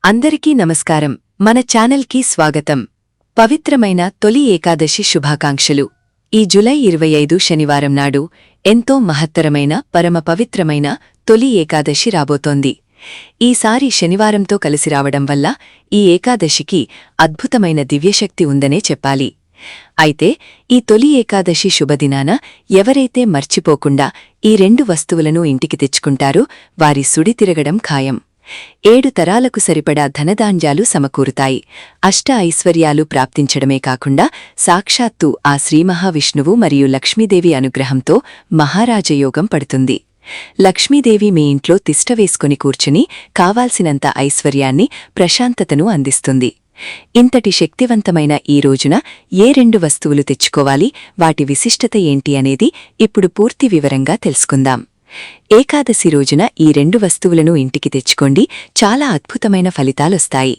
అందరికీ నమస్కారం. మన ఛానల్కి స్వాగతం. పవిత్రమైన తొలి ఏకాదశి శుభాకాంక్షలు. ఈ జూలై 25 శనివారం నాడు ఎంతో మహత్తరమైన పరమ పవిత్రమైన తొలి ఏకాదశి రాబోతోంది. ఈసారి శనివారంతో కలిసి రావడం వల్ల ఈ ఏకాదశికి అద్భుతమైన దివ్యశక్తి ఉందనే చెప్పాలి. అయితే ఈ తొలి ఏకాదశి శుభదినాన ఎవరైతే మర్చిపోకుండా ఈ 2 వస్తువులను ఇంటికి తెచ్చుకుంటారో వారి సుడి తిరగడం ఖాయం. 7 తరాలకు సరిపడా ధనధాన్యాలు సమకూరుతాయి. అష్ట ఐశ్వర్యాలు ప్రాప్తించడమే కాకుండా సాక్షాత్తు ఆ శ్రీమహావిష్ణువు మరియు లక్ష్మీదేవి అనుగ్రహంతో మహారాజయోగం పడుతుంది. లక్ష్మీదేవి మీ ఇంట్లో తిష్టవేసుకుని కూర్చుని కావాల్సినంత ఐశ్వర్యాన్ని, ప్రశాంతతను అందిస్తుంది. ఇంతటి శక్తివంతమైన ఈ రోజున ఏ 2 వస్తువులు తెచ్చుకోవాలి, వాటి విశిష్టత ఏంటి అనేది ఇప్పుడు పూర్తి వివరంగా తెలుసుకుందాం. ఏకాదశి రోజున ఈ 2 వస్తువులను ఇంటికి తెచ్చుకోండి. చాలా అద్భుతమైన ఫలితాలొస్తాయి.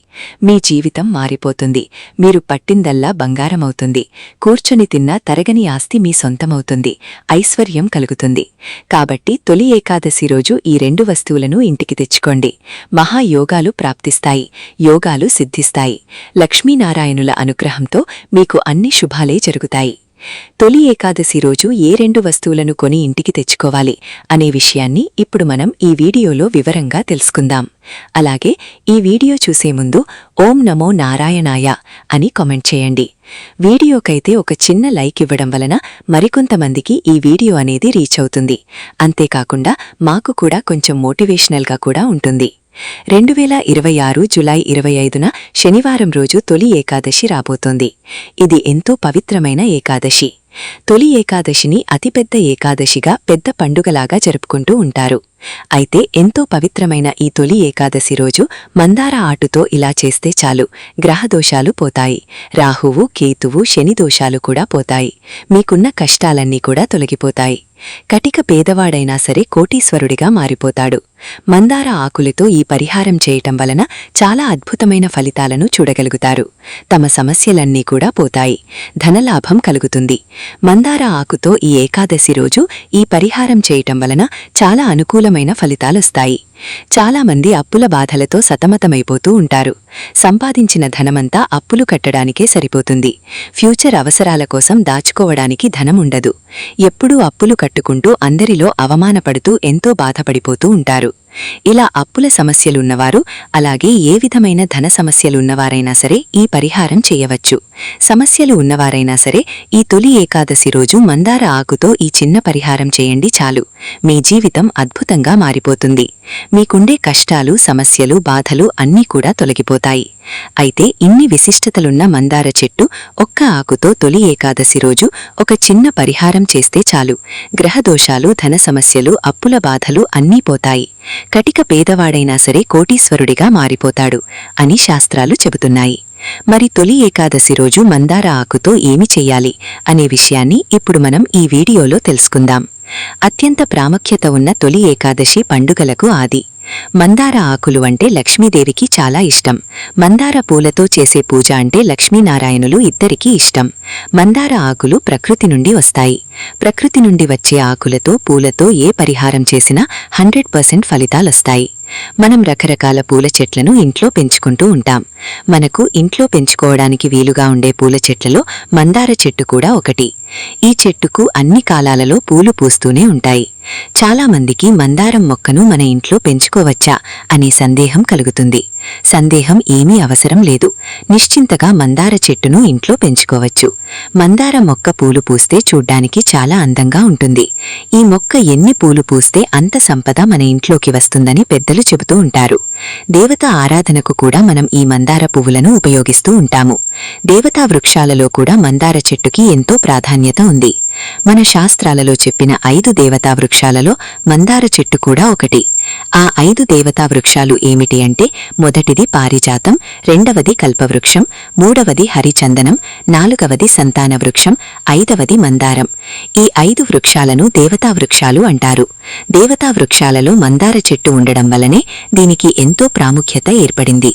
మీ జీవితం మారిపోతుంది. మీరు పట్టిందల్లా బంగారమవుతుంది. కూర్చొని తిన్నా తరగని ఆస్తి మీ సొంతమవుతుంది. ఐశ్వర్యం కలుగుతుంది. కాబట్టి తొలి ఏకాదశి రోజు ఈ 2 వస్తువులను ఇంటికి తెచ్చుకోండి. మహాయోగాలు ప్రాప్తిస్తాయి. యోగాలు సిద్ధిస్తాయి. లక్ష్మీనారాయణుల అనుగ్రహంతో మీకు అన్ని శుభాలే జరుగుతాయి. తొలి ఏకాదశి రోజు ఏ 2 వస్తువులను కొని ఇంటికి తెచ్చుకోవాలి అనే విషయాన్ని ఇప్పుడు మనం ఈ వీడియోలో వివరంగా తెలుసుకుందాం. అలాగే ఈ వీడియో చూసే ముందు ఓం నమో నారాయణాయ అని కామెంట్ చేయండి. వీడియోకైతే ఒక చిన్న లైక్ ఇవ్వడం వలన మరికొంతమందికి ఈ వీడియో అనేది రీచ్ అవుతుంది. అంతేకాకుండా మాకు కూడా కొంచెం మోటివేషనల్గా కూడా ఉంటుంది. 2026 జూలై 25న శనివారం రోజు తొలి ఏకాదశి రాబోతోంది. ఇది ఎంతో పవిత్రమైన ఏకాదశి. తొలి ఏకాదశిని అతిపెద్ద ఏకాదశిగా, పెద్ద పండుగలాగా జరుపుకుంటూ ఉంటారు. అయితే ఎంతో పవిత్రమైన ఈ తొలి ఏకాదశి రోజు మందార ఆటుతో ఇలా చేస్తే చాలు, గ్రహదోషాలు పోతాయి. రాహువు, కేతువు, శని దోషాలు కూడా పోతాయి. మీకున్న కష్టాలన్నీ కూడా తొలగిపోతాయి. కటిక పేదవాడైనా సరే కోటీశ్వరుడిగా మారిపోతాడు. మందార ఆకులతో ఈ పరిహారం చేయటం వలన చాలా అద్భుతమైన ఫలితాలను చూడగలుగుతారు. తమ సమస్యలన్నీ కూడా పోతాయి. ధనలాభం కలుగుతుంది. మందార ఆకుతో ఈ ఏకాదశి రోజు ఈ పరిహారం చేయటం వలన చాలా అనుకూలమైన ఫలితాలొస్తాయి. చాలామంది అప్పుల బాధలతో సతమతమైపోతూ ఉంటారు. సంపాదించిన ధనమంతా అప్పులు కట్టడానికే సరిపోతుంది. ఫ్యూచర్ అవసరాల కోసం దాచుకోవడానికి ధనముండదు. ఎప్పుడూ అప్పులు కట్టుకుంటూ అందరిలో అవమానపడుతూ ఎంతో బాధపడిపోతూ ఉంటారు. ఇలా అప్పుల సమస్యలున్నవారు, అలాగే ఏ విధమైన ధన సమస్యలున్నవారైనా సరే ఈ పరిహారం చేయవచ్చు. సమస్యలు ఉన్నవారైనా సరే ఈ తొలి ఏకాదశి రోజు మందార ఆకుతో ఈ చిన్న పరిహారం చేయండి చాలు. మీ జీవితం అద్భుతంగా మారిపోతుంది. మీకుండే కష్టాలు, సమస్యలు, బాధలు అన్నీ కూడా తొలగిపోతాయి. అయితే ఇన్ని విశిష్టతలున్న మందార చెట్టు ఒక్క ఆకుతో తొలి ఏకాదశి రోజు ఒక చిన్న పరిహారం చేస్తే చాలు. గ్రహదోషాలు, ధన సమస్యలు, అప్పుల బాధలు అన్నీ పోతాయి. కటిక పేదవాడైనా సరే కోటీశ్వరుడిగా మారిపోతాడు అని శాస్త్రాలు చెబుతున్నాయి. మరి తొలి ఏకాదశి రోజు మందార ఆకుతో ఏమి చెయ్యాలి అనే విషయాన్ని ఇప్పుడు మనం ఈ వీడియోలో తెలుసుకుందాం. అత్యంత ప్రాముఖ్యత ఉన్న తొలి ఏకాదశి పండుగలకు ఆది. మందార ఆకులు అంటే లక్ష్మీదేవికి చాలా ఇష్టం. మందార పూలతో చేసే పూజ అంటే లక్ష్మీనారాయణులు ఇద్దరికీ ఇష్టం. మందార ఆకులు ప్రకృతి నుండి వస్తాయి. ప్రకృతి నుండి వచ్చే ఆకులతో, పూలతో ఏ పరిహారం చేసినా 100% ఫలితాలొస్తాయి. మనం రకరకాల పూల చెట్లను ఇంట్లో పెంచుకుంటూ ఉంటాం. మనకు ఇంట్లో పెంచుకోవడానికి వీలుగా ఉండే పూల చెట్లలో మందార చెట్టు కూడా ఒకటి. ఈ చెట్టుకు అన్ని కాలాలలో పూలు పూస్తూనే ఉంటాయి. చాలామందికి మందారం మొక్కను మన ఇంట్లో పెంచుకోవచ్చా అనే సందేహం కలుగుతుంది. సందేహం ఏమీ అవసరం లేదు. నిశ్చింతగా మందార చెట్టును ఇంట్లో పెంచుకోవచ్చు. మందార మొక్క పూలు పూస్తే చూడ్డానికి చాలా అందంగా ఉంటుంది. ఈ మొక్క ఎన్ని పూలు పూస్తే అంత సంపద మన ఇంట్లోకి వస్తుందని పెద్దలు చెబుతూ ఉంటారు. దేవతా ఆరాధనకు కూడా మనం ఈ మందార పువ్వులను ఉపయోగిస్తూ ఉంటాము. దేవతా వృక్షాలలో కూడా మందార చెట్టుకి ఎంతో ప్రాధాన్యత ఉంది. మన శాస్త్రాలలో చెప్పిన 5 దేవతా వృక్షాలలో మందార చెట్టు కూడా ఒకటి. ఆ 5 దేవతా వృక్షాలు ఏమిటి అంటే, మొదటిది పారిజాతం, రెండవది కల్పవృక్షం, మూడవది హరిచందనం, నాలుగవది సంతాన వృక్షం, 5వది మందారం. ఈ 5 వృక్షాలను దేవతా వృక్షాలు అంటారు. దేవతా వృక్షాలలో మందార చెట్టు ఉండడం వల్లనే దీనికి ఎంతో ప్రాముఖ్యత ఏర్పడింది.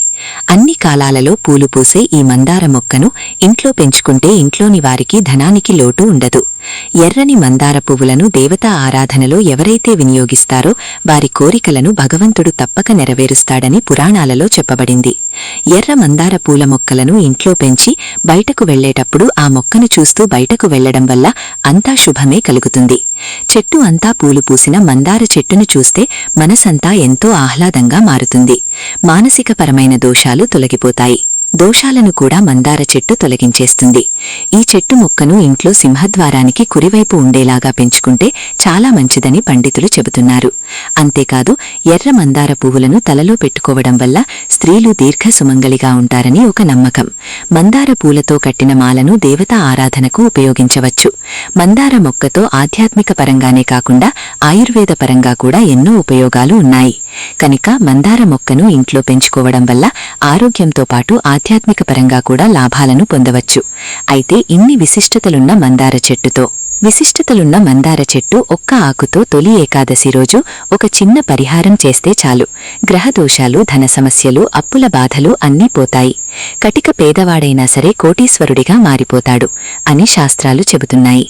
అన్ని కాలాలలో పూలు పూసే ఈ మందార మొక్కను ఇంట్లో పెంచుకుంటే ఇంట్లోని వారికి ధనానికి లోటు ఉండదు. ఎర్రని మందార పువ్వులను దేవతా ఆరాధనలో ఎవరైతే వినియోగిస్తారో వారి కోరికలను భగవంతుడు తప్పక నెరవేరుస్తాడని పురాణాలలో చెప్పబడింది. ఎర్ర మందార పూల మొక్కలను ఇంట్లో పెంచి బయటకు వెళ్లేటప్పుడు ఆ మొక్కను చూస్తూ బయటకు వెళ్లడం వల్ల అంతా శుభమే కలుగుతుంది. చెట్టు అంతా పూలు పూసిన మందార చెట్టును చూస్తే మనసంతా ఎంతో ఆహ్లాదంగా మారుతుంది. మానసికపరమైన దోషాలు తొలగిపోతాయి. దోషాలను కూడా మందార చెట్టు తొలగించేస్తుంది. ఈ చెట్టు మొక్కను ఇంట్లో సింహద్వారానికి కుడివైపు ఉండేలాగా పెంచుకుంటే చాలా మంచిదని పండితులు చెబుతున్నారు. అంతేకాదు ఎర్ర మందార పువ్వులను తలలో పెట్టుకోవడం వల్ల స్త్రీలు దీర్ఘ సుమంగళిగా ఉంటారని ఒక నమ్మకం. మందార పూలతో కట్టిన మాలను దేవతా ఆరాధనకు ఉపయోగించవచ్చు. మందార మొక్కతో ఆధ్యాత్మిక పరంగానే కాకుండా ఆయుర్వేద పరంగా కూడా ఎన్నో ఉపయోగాలు ఉన్నాయి. కనుక మందార మొక్కను ఇంట్లో పెంచుకోవడం వల్ల ఆరోగ్యంతో పాటు ఆధ్యాత్మిక పరంగా కూడా లాభాలను పొందవచ్చు. అయితే ఇన్ని విశిష్టతలున్న మందార చెట్టు ఒక్క ఆకుతో తొలి ఏకాదశి రోజు ఒక చిన్న పరిహారం చేస్తే చాలు. గ్రహదోషాలు, ధన సమస్యలు, అప్పుల బాధలు అన్నీ పోతాయి. కటిక పేదవాడైనా సరే కోటీశ్వరుడిగా మారిపోతాడు అని శాస్త్రాలు చెబుతున్నాయి.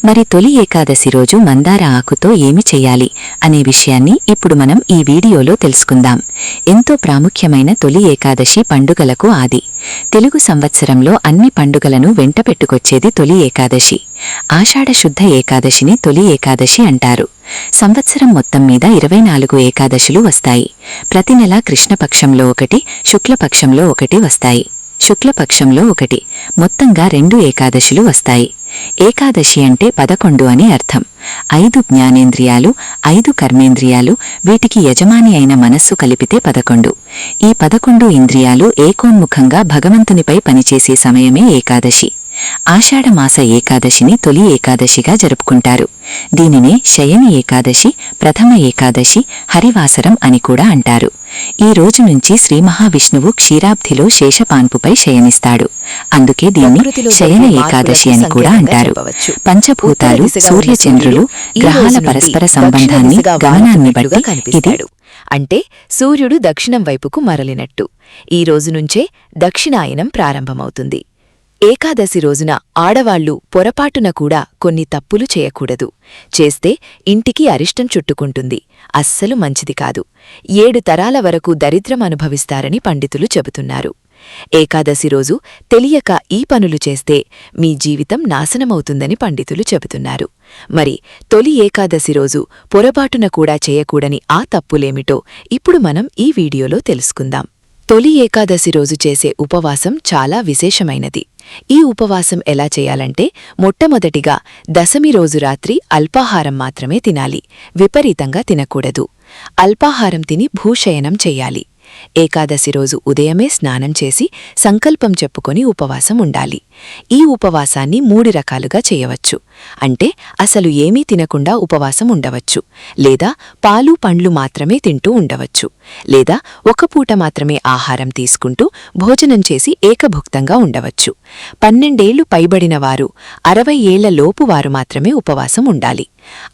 మరి తొలి ఏకాదశి రోజు మందార ఆకుతో ఏమి చెయ్యాలి అనే విషయాన్ని ఇప్పుడు మనం ఈ వీడియోలో తెలుసుకుందాం. ఎంతో ప్రాముఖ్యమైన తొలి ఏకాదశి పండుగలకు ఆది. తెలుగు సంవత్సరంలో అన్ని పండుగలను వెంట పెట్టుకొచ్చేది తొలి ఏకాదశి. ఆషాఢ శుద్ధ ఏకాదశిని తొలి ఏకాదశి అంటారు. సంవత్సరం మొత్తం మీద 24 ఏకాదశులు వస్తాయి. ప్రతి నెల కృష్ణపక్షంలో ఒకటి, శుక్లపక్షంలో ఒకటి వస్తాయి. శుక్లపక్షంలో ఒకటి, మొత్తంగా 2 ఏకాదశులు వస్తాయి. ఏకాదశి అంటే 11 అని అర్థం. 5 జ్ఞానేంద్రియాలు, 5 కర్మేంద్రియాలు, వీటికి యజమాని అయిన మనస్సు కలిపితే 11. ఈ 11 ఇంద్రియాలు ఏకోన్ముఖంగా భగవంతునిపై పనిచేసే సమయమే ఏకాదశి. ఆషాఢమాస ఏకాదశిని తొలి ఏకాదశిగా జరుపుకుంటారు. దీనినే శయని ఏకాదశి, ప్రథమ ఏకాదశి, హరివాసరం అని కూడా అంటారు. ఈ రోజు నుంచి శ్రీ మహావిష్ణువు క్షీరాబ్ధిలో శేషపాన్పుపై శయనిస్తాడు. అందుకే దీన్ని శయన ఏకాదశి అని కూడా అంటారు. పంచభూతాలు, సూర్యచంద్రులు, గ్రహాల పరస్పర సంబంధాన్ని, గమనాన్ని బట్టి ఇది అంటే సూర్యుడు దక్షిణం వైపుకు మరలినట్టు. ఈ రోజు నుంచే దక్షిణాయనం ప్రారంభమవుతుంది. ఏకాదశి రోజున ఆడవాళ్లు పొరపాటున కూడా కొన్ని తప్పులు చేయకూడదు. చేస్తే ఇంటికి అరిష్టం చుట్టుకుంటుంది. అస్సలు మంచిది కాదు. 7 తరాల వరకు దరిద్రం అనుభవిస్తారని పండితులు చెబుతున్నారు. ఏకాదశి రోజు తెలియక ఈ పనులు చేస్తే మీ జీవితం నాశనమవుతుందని పండితులు చెబుతున్నారు. మరి తొలి ఏకాదశి రోజు పొరపాటున కూడా చేయకూడని ఆ తప్పులేమిటో ఇప్పుడు మనం ఈ వీడియోలో తెలుసుకుందాం. తొలి ఏకాదశి రోజు చేసే ఉపవాసం చాలా విశేషమైనది. ఈ ఉపవాసం ఎలా చేయాలంటే, మొట్టమొదటిగా దశమి రోజు రాత్రి అల్పాహారం మాత్రమే తినాలి. విపరీతంగా తినకూడదు. అల్పాహారం తిని భూశయనం చెయ్యాలి. ఏకాదశి రోజు ఉదయమే స్నానం చేసి సంకల్పం చెప్పుకొని ఉపవాసం ఉండాలి. ఈ ఉపవాసాన్ని 3 రకాలుగా చేయవచ్చు. అంటే అసలు ఏమీ తినకుండా ఉపవాసం ఉండవచ్చు, లేదా పాలు పండ్లు మాత్రమే తింటూ ఉండవచ్చు, లేదా ఒక పూట మాత్రమే ఆహారం తీసుకుంటూ భోజనం చేసి ఏకభుక్తంగా ఉండవచ్చు. 12 ఏళ్లు పైబడిన వారు, 60 ఏళ్ల లోపు వారు మాత్రమే ఉపవాసం ఉండాలి.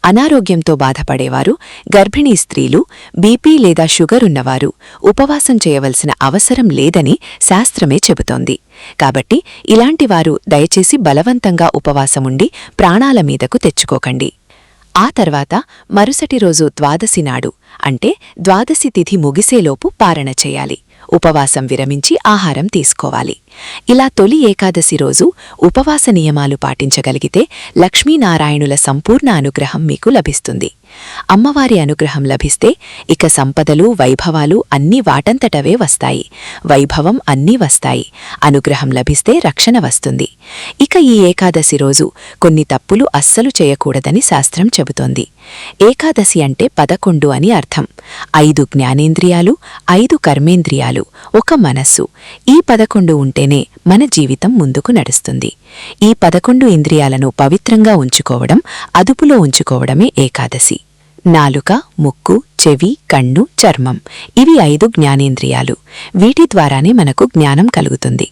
అనారోగ్యంతో బాధపడేవారు, గర్భిణీ స్త్రీలు, బీపీ లేదా షుగర్ ఉన్నవారు ఉపవాసం చేయవలసిన అవసరం లేదని శాస్త్రమే చెబుతోంది. కాబట్టి ఇలాంటివారు దయచేసి బలవంతంగా ఉపవాసముండి ప్రాణాల మీదకు తెచ్చుకోకండి. ఆ తర్వాత మరుసటి రోజు ద్వాదశి నాడు, అంటే ద్వాదశి తిథి ముగిసేలోపు పారణ చేయాలి. ఉపవాసం విరమించి ఆహారం తీసుకోవాలి. ఇలా తొలి ఏకాదశి రోజు ఉపవాస నియమాలు పాటించగలిగితే లక్ష్మీనారాయణుల సంపూర్ణ అనుగ్రహం మీకు లభిస్తుంది. అమ్మవారి అనుగ్రహం లభిస్తే ఇక సంపదలు, వైభవాలు అన్నీ వాటంతటవే వస్తాయి. వైభవం అన్నీ వస్తాయి. అనుగ్రహం లభిస్తే రక్షణ వస్తుంది. ఇక ఈ ఏకాదశి రోజు కొన్ని తప్పులు అస్సలు చేయకూడదని శాస్త్రం చెబుతోంది. ఏకాదశి అంటే 11 అని అర్థం. 5 జ్ఞానేంద్రియాలు, 5 కర్మేంద్రియాలు, ఒక మనస్సు. ఈ 11 ఉంటేనే మన జీవితం ముందుకు నడుస్తుంది. ఈ 11 ఇంద్రియాలను పవిత్రంగా ఉంచుకోవడం, అదుపులో ఉంచుకోవడమే ఏకాదశి. నాలుక, ముక్కు, చెవి, కన్ను, చర్మం, ఇవి 5 జ్ఞానేంద్రియాలు. వీటి ద్వారానే మనకు జ్ఞానం కలుగుతుంది.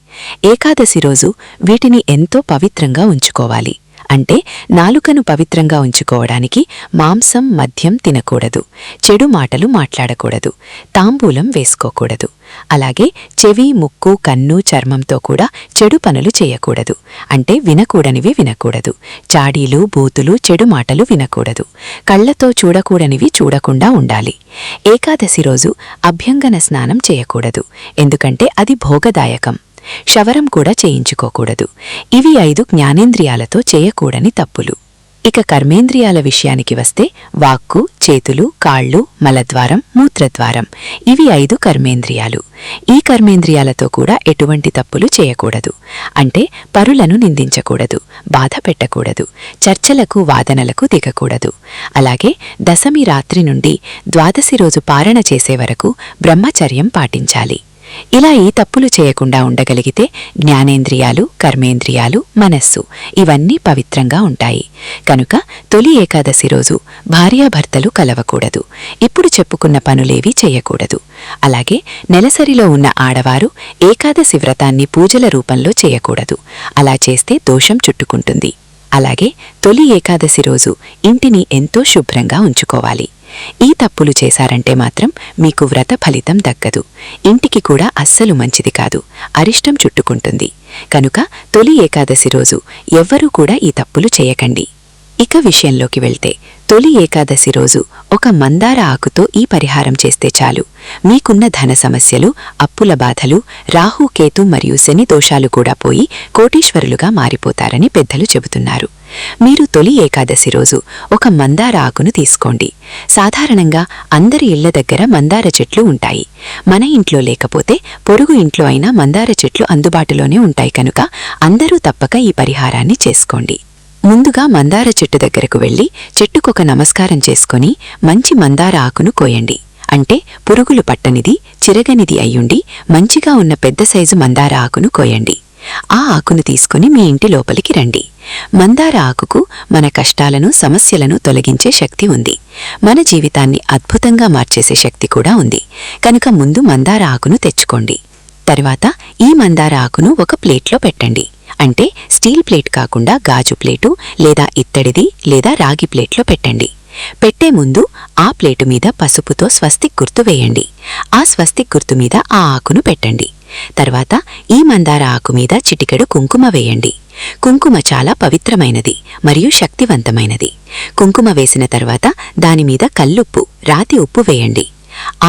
ఏకాదశి రోజు వీటిని ఎంతో పవిత్రంగా ఉంచుకోవాలి. అంటే నాలుకను పవిత్రంగా ఉంచుకోవడానికి మాంసం మద్యం తినకూడదు, చెడు మాటలు మాట్లాడకూడదు, తాంబూలం వేసుకోకూడదు. అలాగే చెవి, ముక్కు, కన్ను, చర్మంతో కూడా చెడు పనులు చేయకూడదు. అంటే వినకూడనివి వినకూడదు. చాడీలు, బూతులు, చెడు మాటలు వినకూడదు. కళ్లతో చూడకూడనివి చూడకుండా ఉండాలి. ఏకాదశి రోజు అభ్యంగన స్నానం చేయకూడదు, ఎందుకంటే అది భోగదాయకం. క్షవరం కూడా చేయించుకోకూడదు. ఇవి 5 జ్ఞానేంద్రియాలతో చేయకూడని తప్పులు. ఇక కర్మేంద్రియాల విషయానికి వస్తే వాక్కు, చేతులు, కాళ్ళు, మలద్వారం, మూత్రద్వారం ఇవి 5 కర్మేంద్రియాలు. ఈ కర్మేంద్రియాలతో కూడా ఎటువంటి తప్పులు చేయకూడదు. అంటే పరులను నిందించకూడదు, బాధ పెట్టకూడదు, చర్చలకు, వాదనలకు దిగకూడదు. అలాగే దశమి రాత్రి నుండి ద్వాదశి రోజు పారణ చేసే వరకు బ్రహ్మచర్యం పాటించాలి. ఇలా ఈ తప్పులు చేయకుండా ఉండగలిగితే జ్ఞానేంద్రియాలు, కర్మేంద్రియాలు, మనస్సు ఇవన్నీ పవిత్రంగా ఉంటాయి. కనుక తొలి ఏకాదశి రోజు భార్యాభర్తలు కలవకూడదు. ఇప్పుడు చెప్పుకున్న పనులేవీ చేయకూడదు. అలాగే నెలసరిలో ఉన్న ఆడవారు ఏకాదశి వ్రతాన్ని పూజల రూపంలో చేయకూడదు. అలా చేస్తే దోషం చుట్టుకుంటుంది. అలాగే తొలి ఏకాదశి రోజు ఇంటిని ఎంతో శుభ్రంగా ఉంచుకోవాలి. ఈ తప్పులు చేశారంటే మాత్రం మీకు వ్రత ఫలితం దక్కదు. ఇంటికి కూడా అస్సలు మంచిది కాదు, అరిష్టం చుట్టుకుంటుంది. కనుక తొలి ఏకాదశి రోజు ఎవ్వరూ కూడా ఈ తప్పులు చేయకండి. ఇక విషయంలోకి వెళ్తే తొలి ఏకాదశి రోజు ఒక మందార ఆకుతో ఈ పరిహారం చేస్తే చాలు. మీకున్న ధన సమస్యలు, అప్పుల బాధలు, రాహు, కేతు మరియు శని దోషాలు కూడా పోయి కోటీశ్వరులుగా మారిపోతారని పెద్దలు చెబుతున్నారు. మీరు తొలి ఏకాదశి రోజు ఒక మందార ఆకును తీసుకోండి. సాధారణంగా అందరి ఇళ్ల దగ్గర మందార చెట్లు ఉంటాయి. మన ఇంట్లో లేకపోతే పొరుగు ఇంట్లో అయినా మందార చెట్లు అందుబాటులోనే ఉంటాయి. కనుక అందరూ తప్పక ఈ పరిహారాన్ని చేసుకోండి. ముందుగా మందార చెట్టు దగ్గరకు వెళ్లి చెట్టుకొక నమస్కారం చేసుకొని మంచి మందార ఆకును కోయండి. అంటే పురుగులు పట్టనిది, చిరగనిది అయ్యుండి మంచిగా ఉన్న పెద్ద సైజు మందార ఆకును కోయండి. ఆ ఆకును తీసుకుని మీ ఇంటి లోపలికి రండి. మందార ఆకుకు మన కష్టాలను, సమస్యలను తొలగించే శక్తి ఉంది. మన జీవితాన్ని అద్భుతంగా మార్చేసే శక్తి కూడా ఉంది. కనుక ముందు మందార ఆకును తెచ్చుకోండి. తర్వాత ఈ మందార ఆకును ఒక ప్లేట్లో పెట్టండి. అంటే స్టీల్ ప్లేట్ కాకుండా గాజు ప్లేటు లేదా ఇత్తడిది లేదా రాగి ప్లేట్లో పెట్టండి. పెట్టే ముందు ఆ ప్లేటు మీద పసుపుతో స్వస్తిక్ గుర్తు వేయండి. ఆ స్వస్తిక్ గుర్తు మీద ఆ ఆకును పెట్టండి. తర్వాత ఈ మందార ఆకు మీద చిటికెడు కుంకుమ వేయండి. కుంకుమ చాలా పవిత్రమైనది మరియు శక్తివంతమైనది. కుంకుమ వేసిన తర్వాత దానిమీద కల్లుప్పు, రాతి ఉప్పు వేయండి.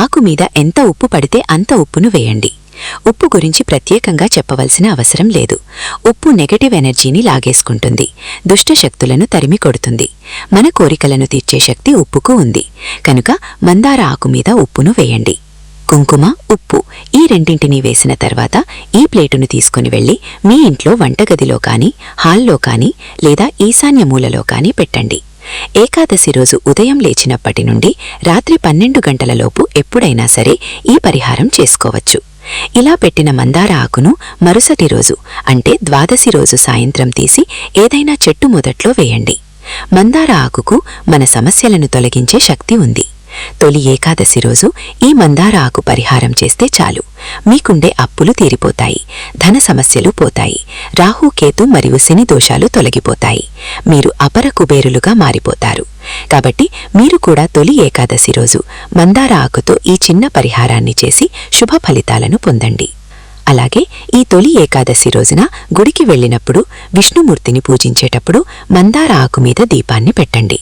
ఆకు మీద ఎంత ఉప్పు పడితే అంత ఉప్పును వేయండి. ఉప్పు గురించి ప్రత్యేకంగా చెప్పవలసిన అవసరం లేదు. ఉప్పు నెగటివ్ ఎనర్జీని లాగేసుకుంటుంది, దుష్టశక్తులను తరిమి కొడుతుంది. మన కోరికలను తీర్చే శక్తి ఉప్పుకు ఉంది. కనుక మందార ఆకు మీద ఉప్పును వేయండి. కుంకుమ, ఉప్పు ఈ రెండింటినీ వేసిన తర్వాత ఈ ప్లేటును తీసుకుని వెళ్లి మీ ఇంట్లో వంటగదిలో కానీ, హాల్లో కానీ లేదా ఈశాన్య మూలలో కానీ పెట్టండి. ఏకాదశి రోజు ఉదయం లేచినప్పటి నుండి రాత్రి 12 గంటలలోపు ఎప్పుడైనా సరే ఈ పరిహారం చేసుకోవచ్చు. ఇలా పెట్టిన మందార ఆకును మరుసటి రోజు అంటే ద్వాదశి రోజు సాయంత్రం తీసి ఏదైనా చెట్టు మొదట్లో వేయండి. మందార ఆకుకు మన సమస్యలను తొలగించే శక్తి ఉంది. తొలి ఏకాదశి రోజు ఈ మందార ఆకు పరిహారం చేస్తే చాలు. మీకుండే అప్పులు తీరిపోతాయి, ధన సమస్యలు పోతాయి, రాహు, కేతు మరియు శని దోషాలు తొలగిపోతాయి. మీరు అపర కుబేరులుగా మారిపోతారు. కాబట్టి మీరు కూడా తొలి ఏకాదశి రోజు మందార ఆకుతో ఈ చిన్న పరిహారాన్ని చేసి శుభ ఫలితాలను పొందండి. అలాగే ఈ తొలి ఏకాదశి రోజున గుడికి వెళ్ళినప్పుడు విష్ణుమూర్తిని పూజించేటప్పుడు మందార ఆకు మీద దీపాన్ని పెట్టండి.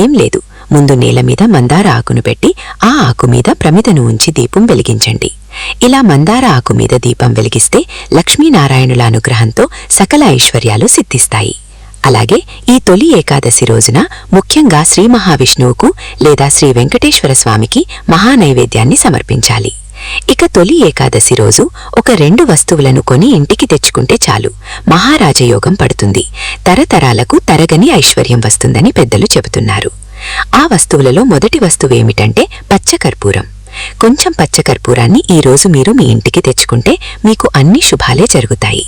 ఏం లేదు, ముందు నేల మీద మందార ఆకును పెట్టి ఆ ఆకు మీద ప్రమిదను ఉంచి దీపం వెలిగించండి. ఇలా మందార ఆకు మీద దీపం వెలిగిస్తే లక్ష్మీనారాయణుల అనుగ్రహంతో సకల ఐశ్వర్యాలు సిద్ధిస్తాయి. అలాగే ఈ తొలి ఏకాదశి రోజున ముఖ్యంగా శ్రీ మహావిష్ణువుకు లేదా శ్రీ వెంకటేశ్వర స్వామికి మహానైవేద్యాన్ని సమర్పించాలి. ఇక తొలి ఏకాదశి రోజు ఒక 2 వస్తువులను కొని ఇంటికి తెచ్చుకుంటే చాలు, మహారాజయోగం పడుతుంది. తరతరాలకు తరగని ఐశ్వర్యం వస్తుందని పెద్దలు చెబుతున్నారు. ఆ వస్తువులలో మొదటి వస్తువేమిటంటే పచ్చకర్పూరం. కొంచెం పచ్చకర్పూరాన్ని ఈరోజు మీరు మీ ఇంటికి తెచ్చుకుంటే మీకు అన్ని శుభాలే జరుగుతాయి.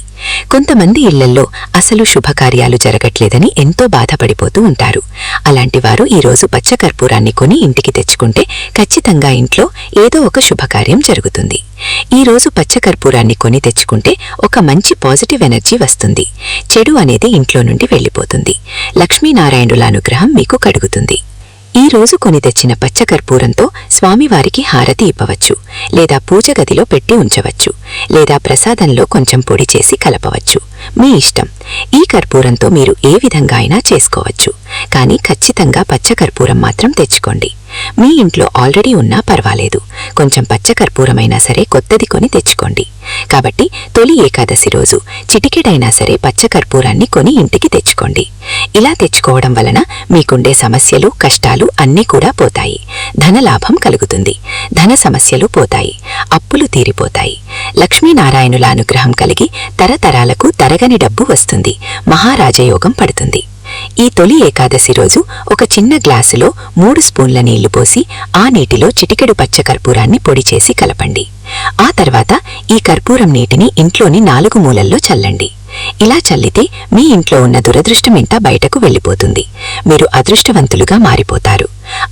కొంతమంది ఇళ్లల్లో అసలు శుభకార్యాలు జరగట్లేదని ఎంతో బాధపడిపోతూ ఉంటారు. అలాంటి వారు ఈరోజు పచ్చకర్పూరాన్ని కొని ఇంటికి తెచ్చుకుంటే ఖచ్చితంగా ఇంట్లో ఏదో ఒక శుభకార్యం జరుగుతుంది. ఈరోజు పచ్చకర్పూరాన్ని కొని తెచ్చుకుంటే ఒక మంచి పాజిటివ్ ఎనర్జీ వస్తుంది. చెడు అనేది ఇంట్లో నుండి వెళ్ళిపోతుంది. లక్ష్మీనారాయణుల అనుగ్రహం మీకు కలుగుతుంది. ఈ రోజు కొని తెచ్చిన పచ్చకర్పూరంతో స్వామివారికి హారతి ఇవ్వవచ్చు, లేదా పూజ గదిలో పెట్టి ఉంచవచ్చు, లేదా ప్రసాదంలో కొంచెం పొడి చేసి కలపవచ్చు. మీ ఇష్టం. ఈ కర్పూరంతో మీరు ఏ విధంగా అయినా చేసుకోవచ్చు. కానీ ఖచ్చితంగా పచ్చకర్పూరం మాత్రం తెచ్చుకోండి. మీ ఇంట్లో ఆల్రెడీ ఉన్నా పర్వాలేదు, కొంచెం పచ్చకర్పూరమైనా సరే కొత్తది కొని తెచ్చుకోండి. కాబట్టి తొలి ఏకాదశి రోజు చిటికెడైనా సరే పచ్చకర్పూరాన్ని కొని ఇంటికి తెచ్చుకోండి. ఇలా తెచ్చుకోవడం వలన మీకుండే సమస్యలు, కష్టాలు అన్నీ కూడా పోతాయి. ధనలాభం కలుగుతుంది. ధన సమస్యలు పోతాయి. అప్పులు తీరిపోతాయి. లక్ష్మీనారాయణుల అనుగ్రహం కలిగి తరతరాలకు తరగని డబ్బు వస్తుంది. మహారాజయోగం పడుతుంది. ఈ తొలి ఏకాదశి రోజు ఒక చిన్న గ్లాసులో 3 స్పూన్ల నీళ్లు పోసి ఆ నీటిలో చిటికెడు పచ్చకర్పూరాన్ని పొడి చేసి కలపండి. ఆ తర్వాత ఈ కర్పూరం నీటిని ఇంట్లోని 4 మూలల్లో చల్లండి. ఇలా చల్లితే మీ ఇంట్లో ఉన్న దురదృష్టమంతా బయటకు వెళ్ళిపోతుంది. మీరు అదృష్టవంతులుగా మారిపోతారు.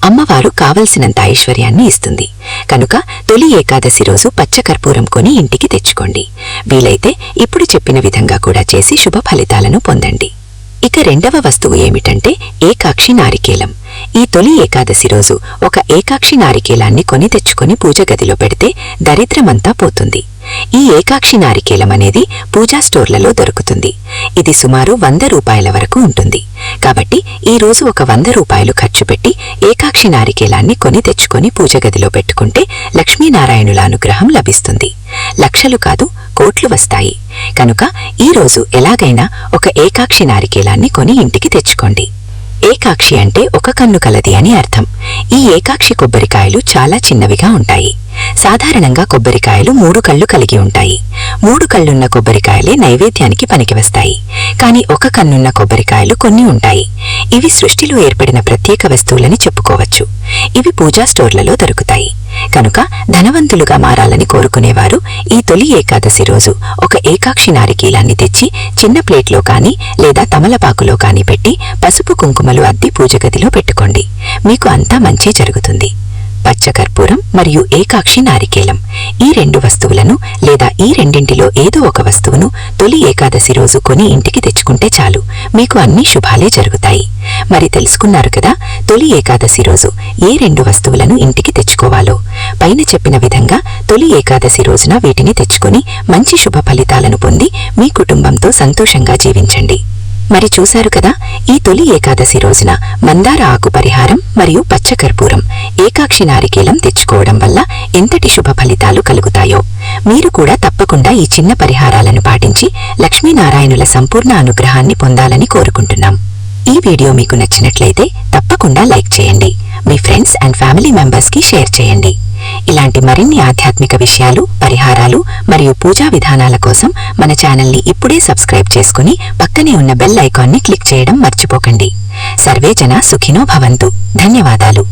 అమ్మవారు కావలసినంత ఐశ్వర్యాన్ని ఇస్తుంది. కనుక తొలి ఏకాదశి రోజు పచ్చకర్పూరం కొని ఇంటికి తెచ్చుకోండి. వీలైతే ఇప్పుడు చెప్పిన విధంగా కూడా చేసి శుభ ఫలితాలను పొందండి. ఇక రెండవ వస్తువు ఏమిటంటే ఏకాక్షి నారికేలం. ఈ తొలి ఏకాదశి రోజు ఒక ఏకాక్షి నారికేలాన్ని కొని తెచ్చుకొని పూజ గదిలో పెడితే దరిద్రమంతా పోతుంది. ఈ ఏకాక్షి నారికేలం అనేది పూజా స్టోర్లలో దొరుకుతుంది. ఇది సుమారు 100 రూపాయల వరకు ఉంటుంది. కాబట్టి ఈ రోజు ఒక 100 రూపాయలు ఖర్చు పెట్టి ఏకాక్షి నారికేలాన్ని కొని తెచ్చుకొని పూజ గదిలో పెట్టుకుంటే లక్ష్మీనారాయణుల అనుగ్రహం లభిస్తుంది. లక్షలు కాదు, కోట్లు వస్తాయి. కనుక ఈ రోజు ఎలాగైనా ఒక ఏకాక్షి నారికేలాన్ని కొని ఇంటికి తెచ్చుకోండి. ఏకాక్షి అంటే ఒక కన్ను కలది అని అర్థం. ఈ ఏకాక్షి కొబ్బరికాయలు చాలా చిన్నవిగా ఉంటాయి. సాధారణంగా కొబ్బరికాయలు 3 కళ్ళు కలిగి ఉంటాయి. 3 కళ్ళున్న కొబ్బరికాయలే నైవేద్యానికి పనికివస్తాయి. కానీ ఒక కన్నున్న కొబ్బరికాయలు కొన్ని ఉంటాయి. ఇవి సృష్టిలో ఏర్పడిన ప్రత్యేక వస్తువులని చెప్పుకోవచ్చు. ఇవి పూజా స్టోర్లలో దొరుకుతాయి. కనుక ధనవంతులుగా మారాలని కోరుకునేవారు ఈ తొలి ఏకాదశి రోజు ఒక ఏకాక్షి నారికేలాన్ని తెచ్చి చిన్న ప్లేట్లో కానీ లేదా తమలపాకులో కానీ పెట్టి పసుపు కుంకుమలు అద్ది పూజ గదిలో పెట్టుకోండి. మీకు అంతా మంచి జరుగుతుంది. పచ్చకర్పూరం మరియు ఏకాక్షి నారికేలం ఈ 2 వస్తువులను లేదా ఈ రెండింటిలో ఏదో ఒక వస్తువును తొలి ఏకాదశి రోజు కొని ఇంటికి తెచ్చుకుంటే చాలు, మీకు అన్ని శుభాలే జరుగుతాయి. మరి తెలుసుకున్నారు కదా తొలి ఏకాదశి రోజు ఏ 2 వస్తువులను ఇంటికి తెచ్చుకోవాలో. పైన చెప్పిన విధంగా తొలి ఏకాదశి రోజున వీటిని తెచ్చుకొని మంచి శుభ ఫలితాలను పొంది మీ కుటుంబంతో సంతోషంగా జీవించండి. మరి చూశారు కదా ఈ తొలి ఏకాదశి రోజున మందార ఆకు పరిహారం మరియు పచ్చకర్పూరం, ఏకాక్షి నారికేలం తెచ్చుకోవడం వల్ల ఎంతటి శుభ ఫలితాలు కలుగుతాయో. మీరు కూడా తప్పకుండా ఈ చిన్న పరిహారాలను పాటించి లక్ష్మీనారాయణుల సంపూర్ణ అనుగ్రహాన్ని పొందాలని కోరుకుంటున్నాం. ఈ వీడియో మీకు నచ్చినట్లయితే తప్పకుండా లైక్ చేయండి. మీ ఫ్రెండ్స్ అండ్ ఫ్యామిలీ మెంబర్స్కి షేర్ చేయండి. ఇలాంటి మరిన్ని ఆధ్యాత్మిక విషయాలు, పరిహారాలు మరియు పూజా విధానాల కోసం మన ఛానల్ని ఇప్పుడే సబ్స్క్రైబ్ చేసుకుని పక్కనే ఉన్న బెల్ ఐకాన్ని క్లిక్ చేయడం మర్చిపోకండి. సర్వే జనా సుఖినో భవంతు. ధన్యవాదాలు.